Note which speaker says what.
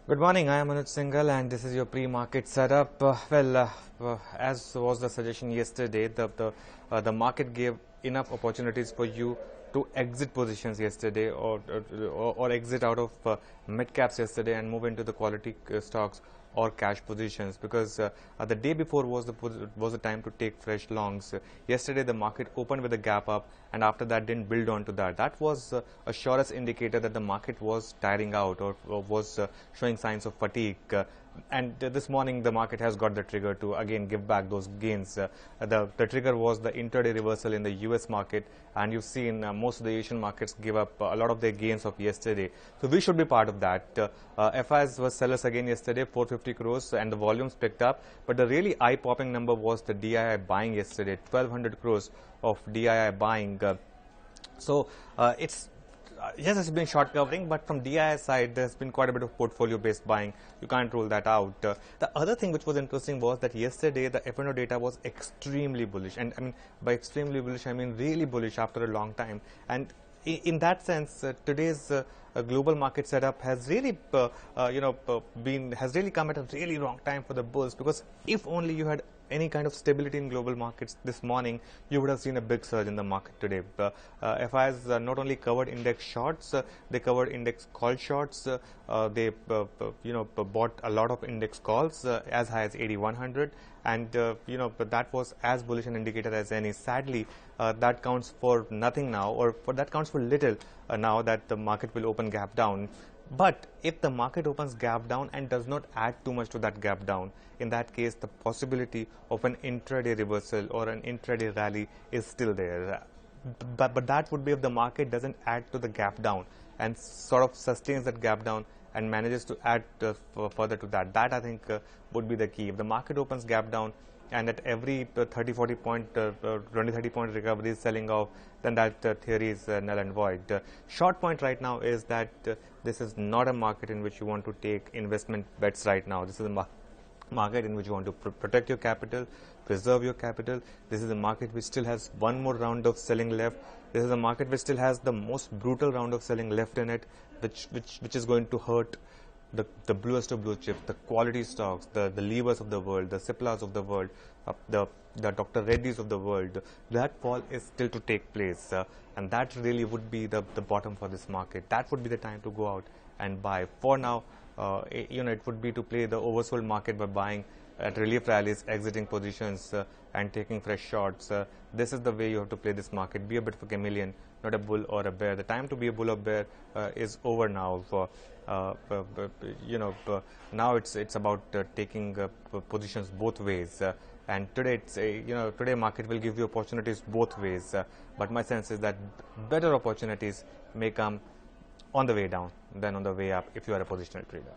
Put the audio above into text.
Speaker 1: Good morning, I am Anuj Singhal and this is your pre-market setup. As was the suggestion yesterday, the market gave enough opportunities for you to exit positions yesterday or exit out of mid caps yesterday and move into the quality stocks or cash positions, because the day before was the time to take fresh longs. Yesterday the market opened with a gap up and after that didn't build on to that. That was a surest indicator that the market was tiring out or was showing signs of fatigue. This morning the market has got the trigger to again give back those gains. The trigger was the intraday reversal in the US market, and you've seen most of the Asian markets give up a lot of their gains of yesterday. So we should be part of that. FIs was sellers again yesterday, 450 crores, and the volumes picked up. But the really eye-popping number was the DII buying yesterday, 1200 crores of DII buying. Yes, it's been short covering, but from DII side, there's been quite a bit of portfolio-based buying. You can't rule that out. The other thing which was interesting was that yesterday the F&O data was extremely bullish, and I mean by extremely bullish, I mean really bullish after a long time. And in that sense, today's global market setup has really, has really come at a really wrong time for the bulls, because if only you had any kind of stability in global markets this morning, you would have seen a big surge in the market today. FIs not only covered index shorts, they covered index call shorts. They bought a lot of index calls as high as 8100, and but that was as bullish an indicator as any. Sadly, that counts for nothing now, or that counts for little now that the market will open gap down. But if the market opens gap down and does not add too much to that gap down, in that case the possibility of an intraday reversal or an intraday rally is still there. But that would be if the market doesn't add to the gap down and sort of sustains that gap down and manages to add further to that. That I think would be the key. If the market opens gap down and at every 30-40 point, 20-30 point recovery is selling off, then that theory is null and void. Short point right now is that this is not a market in which you want to take investment bets right now. This is a market in which you want to protect your capital, preserve your capital. This is a market which still has one more round of selling left. This is a market which still has the most brutal round of selling left in it, which is going to hurt the bluest of blue chips, the quality stocks, the levers of the world, the Ciplas of the world, the Dr. Reddy's of the world. That fall is still to take place, and that really would be the bottom for this market. That would be the time to go out and buy. For now, it would be to play the oversold market by buying at relief rallies, exiting positions, and taking fresh shorts. This is the way you have to play this market. Be a bit of a chameleon, not a bull or a bear. The time to be a bull or bear is over now. Now it's about taking positions both ways. And today today market will give you opportunities both ways. But my sense is that better opportunities may come on the way down than on the way up if you are a positional trader.